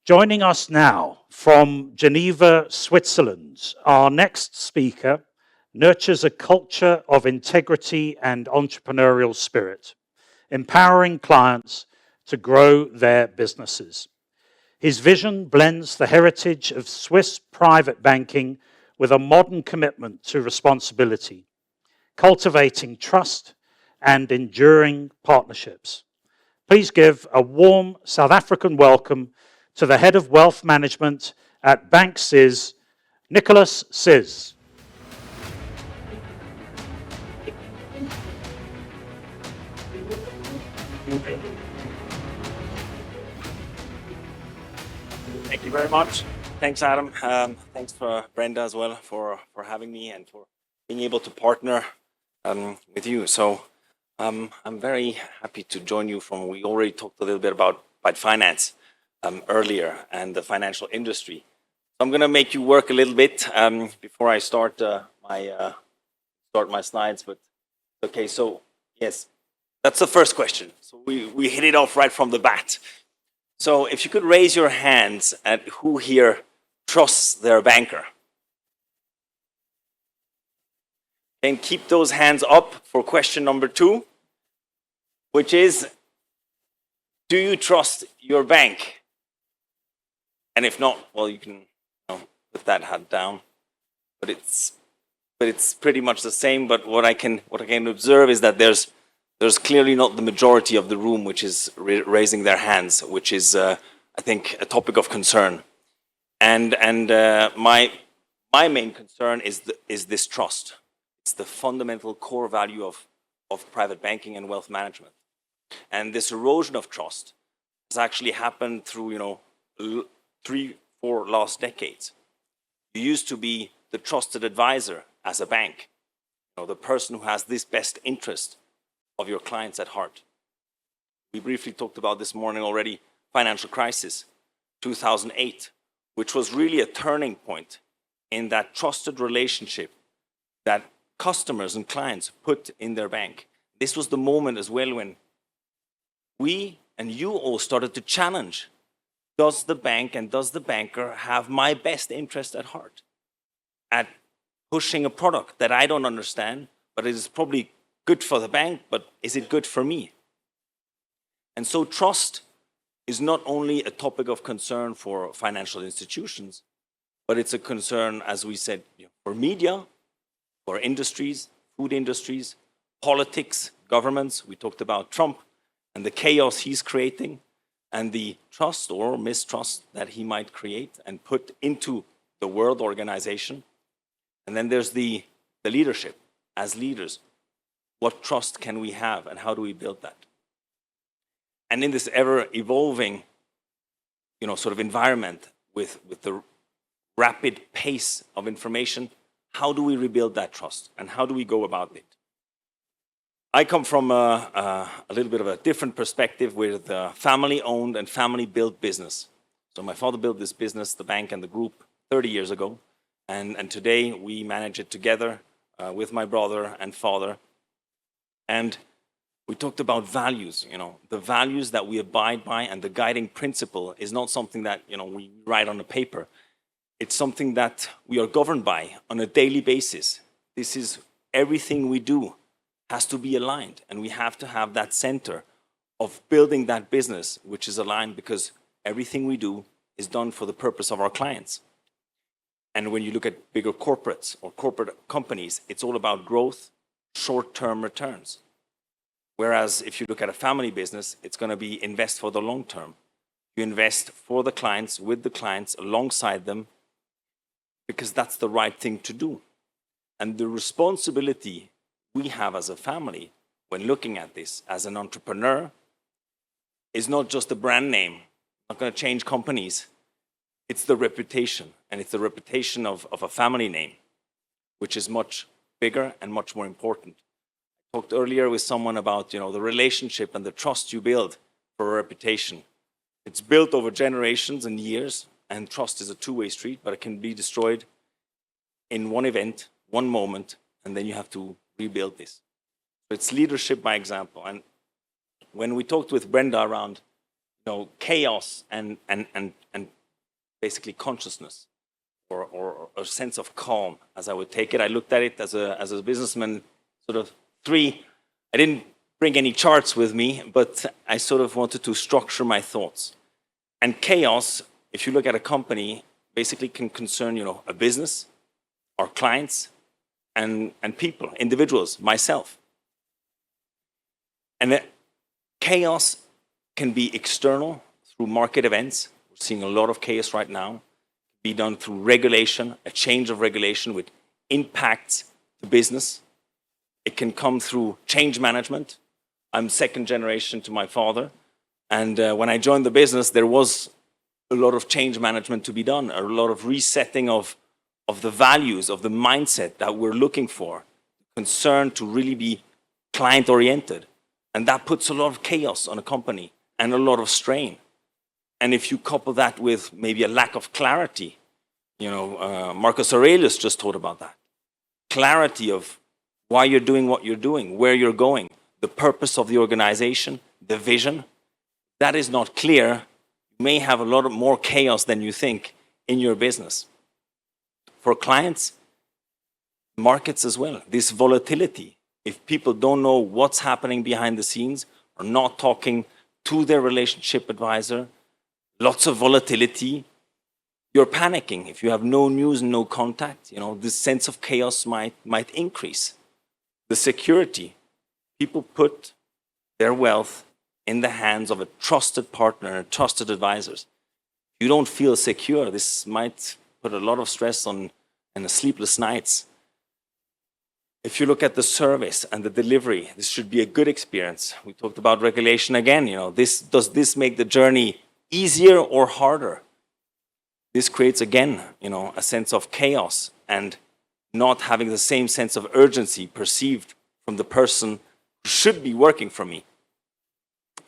Joining us now from Geneva, Switzerland, our next speaker nurtures a culture of integrity and entrepreneurial spirit, empowering clients to grow their businesses. His vision blends the heritage of Swiss private banking with a modern commitment to responsibility, cultivating trust and enduring partnerships. Please give a warm South African welcome to the Head of Wealth Management at Bank Syz, Nicolas Syz. Thank you very much. Thanks, Adam. Thanks for Brenda as well for having me and for being able to partner with you. So I'm very happy to join you we already talked a little bit about finance earlier and the financial industry. So I'm going to make you work a little bit before I start my slides. But okay, so yes, that's the first question. So we hit it off right from the bat. So if you could raise your hands at who here trusts their banker. And keep those hands up for question number 2, which is, do you trust your bank? And if not, well, you can put that hat down. But it's pretty much the same. But what I can observe is that there's clearly not the majority of the room which is raising their hands, which is, I think, a topic of concern. And my main concern is this trust. It's the fundamental core value of private banking and wealth management. And this erosion of trust has actually happened through 3-4 last decades. You used to be the trusted advisor as a bank, the person who has this best interest of your clients at heart. We briefly talked about this morning already, financial crisis, 2008, which was really a turning point in that trusted relationship that customers and clients put in their bank. This was the moment as well when we and you all started to challenge, does the bank and does the banker have my best interest at heart? At pushing a product that I don't understand, but it is probably good for the bank, but is it good for me? And so trust is not only a topic of concern for financial institutions, but it's a concern, as we said, for media, for industries, food industries, politics, governments. We talked about Trump and the chaos he's creating and the trust or mistrust that he might create and put into the world organization. And then there's the leadership. As leaders, what trust can we have and how do we build that? And in this ever-evolving, sort of environment with the rapid pace of information, how do we rebuild that trust and how do we go about it? I come from a little bit of a different perspective with a family-owned and family-built business. So my father built this business, the bank and the group, 30 years ago. And today we manage it together with my brother and father. And we talked about values, the values that we abide by, and the guiding principle is not something that, we write on a paper. It's something that we are governed by on a daily basis. This is everything we do has to be aligned, and we have to have that center of building that business, which is aligned because everything we do is done for the purpose of our clients. And when you look at bigger corporates or corporate companies, it's all about growth, short-term returns. Whereas if you look at a family business, it's going to be invest for the long term. You invest for the clients, with the clients, alongside them, because that's the right thing to do. And the responsibility we have as a family when looking at this as an entrepreneur is not just a brand name. I'm not going to change companies. It's the reputation, and it's the reputation of a family name, which is much bigger and much more important. I talked earlier with someone about the relationship and the trust you build for a reputation. It's built over generations and years, and trust is a two-way street, but it can be destroyed in one event, one moment, and then you have to rebuild this. So it's leadership by example. And when we talked with Brenda around chaos and basically consciousness or a sense of calm, as I would take it. I looked at it as a businessman, sort of three. I didn't bring any charts with me, but I sort of wanted to structure my thoughts. And chaos, if you look at a company, basically can concern, a business, our clients, and people, individuals, myself. And chaos can be external through market events. We're seeing a lot of chaos right now. Be done through regulation, a change of regulation which impacts the business. It can come through change management. I'm second generation to my father. And when I joined the business, there was a lot of change management to be done, a lot of resetting of the values, of the mindset that we're looking for, concern to really be client-oriented. And that puts a lot of chaos on a company and a lot of strain. And if you couple that with maybe a lack of clarity, Marcus Aurelius just taught about that. Clarity of why you're doing what you're doing, where you're going, the purpose of the organization, the vision. That is not clear. You may have a lot of more chaos than you think in your business. For clients, markets as well, this volatility. If people don't know what's happening behind the scenes or not talking to their relationship advisor, lots of volatility, you're panicking. If you have no news, no contact, this sense of chaos might increase. The security, people put their wealth in the hands of a trusted partner and trusted advisors. If you don't feel secure, this might put a lot of stress on and sleepless nights. If you look at the service and the delivery, this should be a good experience. We talked about regulation again. Does this make the journey easier or harder? This creates, again, a sense of chaos and not having the same sense of urgency perceived from the person who should be working for me.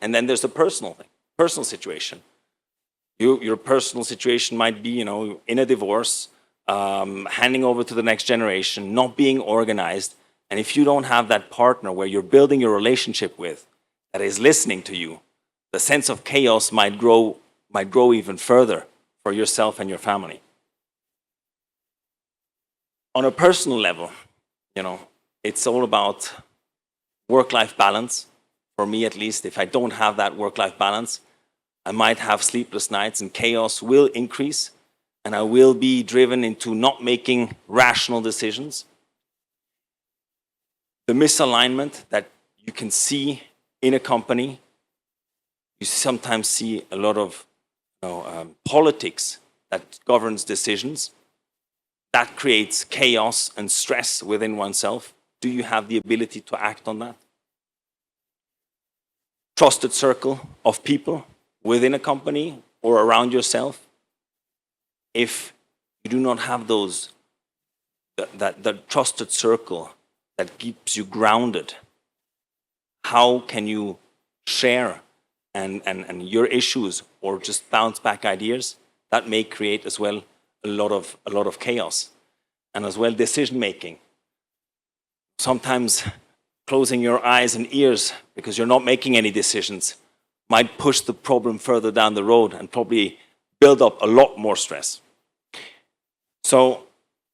And then there's the personal thing, personal situation. Your personal situation might be, in a divorce, handing over to the next generation, not being organized. And if you don't have that partner where you're building your relationship with, that is listening to you, the sense of chaos might grow even further for yourself and your family. On a personal level, it's all about work-life balance. For me, at least, if I don't have that work-life balance, I might have sleepless nights and chaos will increase, and I will be driven into not making rational decisions. The misalignment that you can see in a company, you sometimes see a lot of politics that governs decisions. That creates chaos and stress within oneself. Do you have the ability to act on that? Trusted circle of people within a company or around yourself. If you do not have that trusted circle that keeps you grounded, how can you share and your issues or just bounce back ideas? That may create as well a lot of chaos, and as well decision making. Sometimes closing your eyes and ears because you're not making any decisions might push the problem further down the road and probably build up a lot more stress. So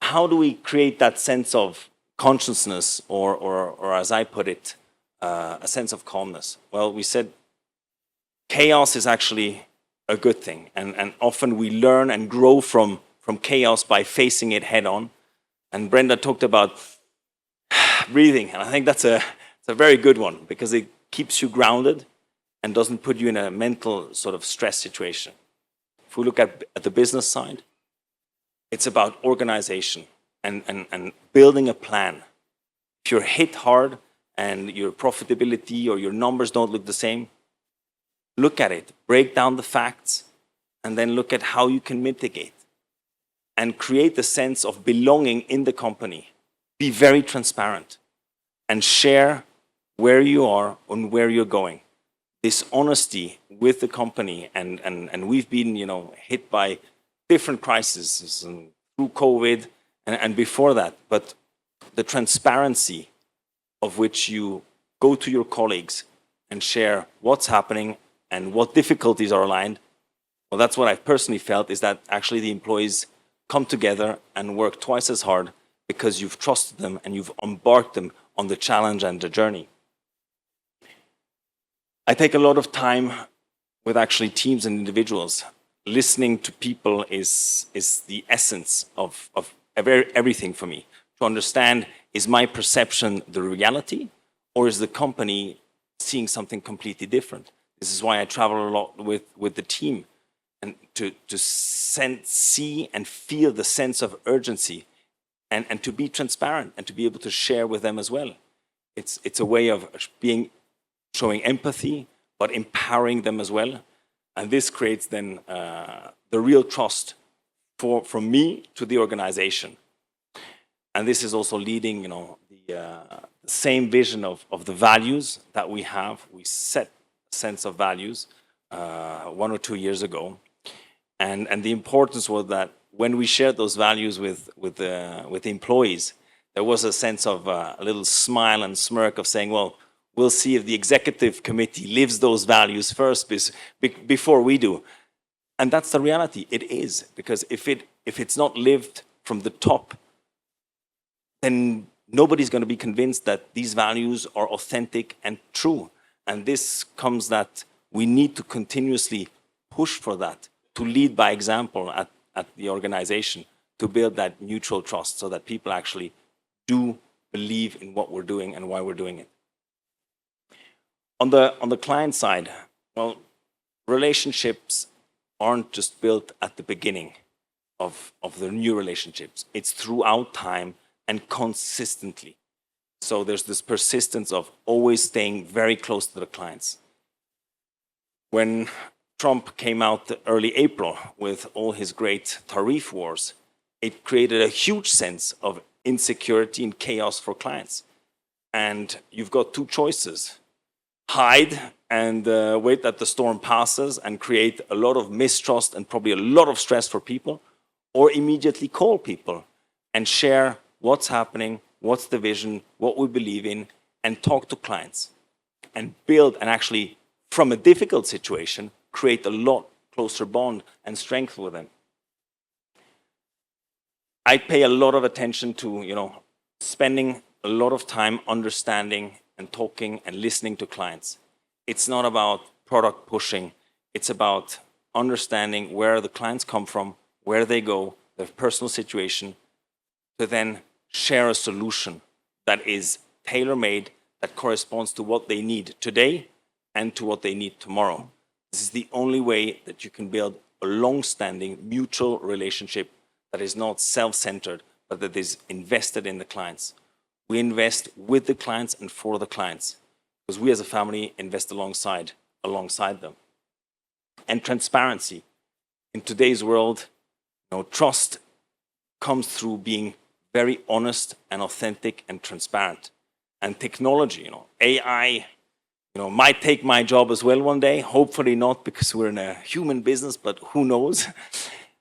how do we create that sense of consciousness or as I put it, a sense of calmness? Well, we said chaos is actually a good thing, and often we learn and grow from chaos by facing it head on. And Brenda talked about breathing, and I think that's a very good one because it keeps you grounded and doesn't put you in a mental sort of stress situation. If we look at the business side, it's about organization and building a plan. If you're hit hard and your profitability or your numbers don't look the same, look at it, break down the facts, and then look at how you can mitigate and create a sense of belonging in the company. Be very transparent and share where you are and where you're going. This honesty with the company, and we've been hit by different crises and through COVID and before that, but the transparency of which you go to your colleagues and share what's happening and what difficulties are aligned, Well, that's what I've personally felt, is that actually the employees come together and work twice as hard because you've trusted them and you've embarked them on the challenge and the journey. I take a lot of time with actually teams and individuals. Listening to people is the essence of everything for me. To understand, is my perception the reality, or is the company seeing something completely different? This is why I travel a lot with the team, and to see and feel the sense of urgency, and to be transparent and to be able to share with them as well. It's a way of showing empathy, but empowering them as well. And this creates then the real trust from me to the organization. And this is also leading, the same vision of the values that we have. We set a sense of values 1 or 2 years ago. And the importance was that when we shared those values with the employees, there was a sense of a little smile and smirk of saying, well, we'll see if the executive committee lives those values first before we do. And that's the reality. It is, because if it's not lived from the top, then nobody's going to be convinced that these values are authentic and true. And this comes that we need to continuously push for that, to lead by example at the organization, to build that mutual trust so that people actually do believe in what we're doing and why we're doing it. On the client side, well, relationships aren't just built at the beginning of the new relationships. It's throughout time and consistently. So there's this persistence of always staying very close to the clients. When Trump came out early April with all his great tariff wars, it created a huge sense of insecurity and chaos for clients. And you've got two choices: hide and wait that the storm passes and create a lot of mistrust and probably a lot of stress for people, or immediately call people and share what's happening, what's the vision, what we believe in, and talk to clients and build, and actually from a difficult situation, create a lot closer bond and strength with them. I pay a lot of attention to, spending a lot of time understanding and talking and listening to clients. It's not about product pushing. It's about understanding where the clients come from, where they go, their personal situation, to then share a solution that is tailor-made, that corresponds to what they need today and to what they need tomorrow. This is the only way that you can build a long-standing mutual relationship that is not self-centered, but that is invested in the clients. We invest with the clients and for the clients, because we as a family invest alongside them. And transparency. In today's world, trust comes through being very honest and authentic and transparent. And technology, AI, might take my job as well one day. Hopefully not, because we're in a human business, but who knows?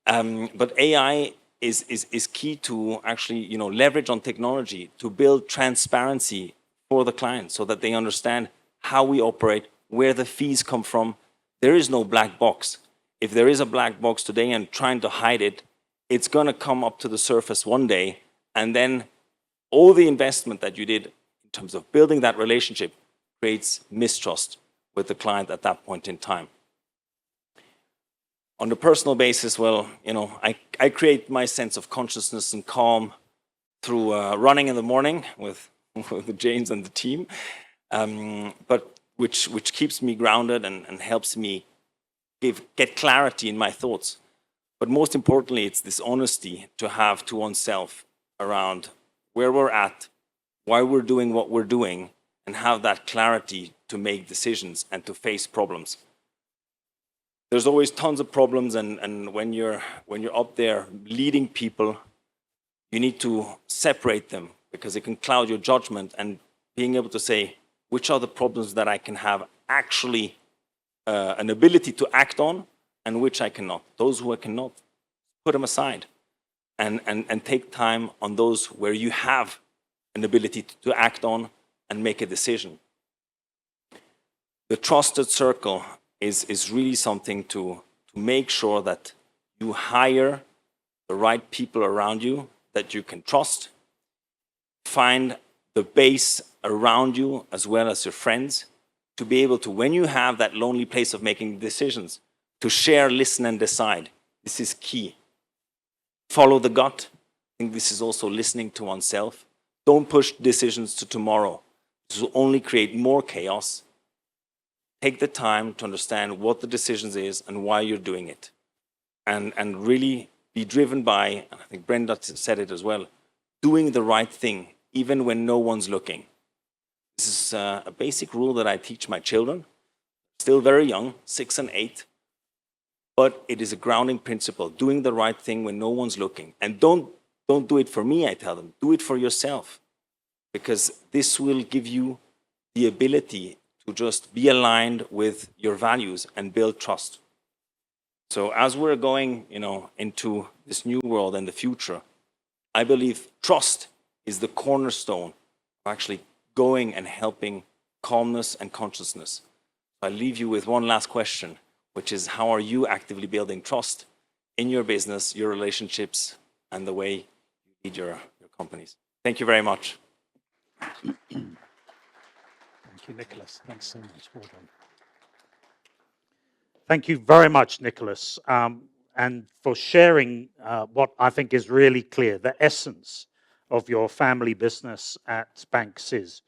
But AI is key to actually, leverage on technology to build transparency for the client so that they understand how we operate, where the fees come from. There is no black box. If there is a black box today and trying to hide it, it's going to come up to the surface one day, and then all the investment that you did in terms of building that relationship creates mistrust with the client at that point in time. On the personal basis, well, I create my sense of consciousness and calm through running in the morning with the Janes and the team, but which keeps me grounded and helps me get clarity in my thoughts. But most importantly, it's this honesty to have to oneself around where we're at, why we're doing what we're doing, and have that clarity to make decisions and to face problems. There's always tons of problems, and when you're up there leading people, you need to separate them, because it can cloud your judgment, and being able to say, which are the problems that I can have actually an ability to act on, and which I cannot. Those who I cannot, put them aside, and take time on those where you have an ability to act on and make a decision. The trusted circle is really something to to make sure that you hire the right people around you that you can trust, find the base around you as well as your friends, to be able to, when you have that lonely place of making decisions, to share, listen, and decide. This is key. Follow the gut. I think this is also listening to oneself. Don't push decisions to tomorrow. This will only create more chaos. Take the time to understand what the decisions is and why you're doing it. And really be driven by, and I think Brenda said it as well, doing the right thing, even when no one's looking. This is a basic rule that I teach my children, still very young, 6 and 8, but it is a grounding principle, doing the right thing when no one's looking. And don't do it for me, I tell them, do it for yourself, because this will give you the ability to just be aligned with your values and build trust. So as we're going, into this new world and the future, I believe trust is the cornerstone of actually going and helping calmness and consciousness. I'll leave you with one last question, which is, how are you actively building trust in your business, your relationships, and the way you lead your companies? Thank you very much. Thank you, Nicolas. Thanks so much. Well done. Thank you very much, Nicolas, and for sharing what I think is really clear, the essence of your family business at Bank Syz.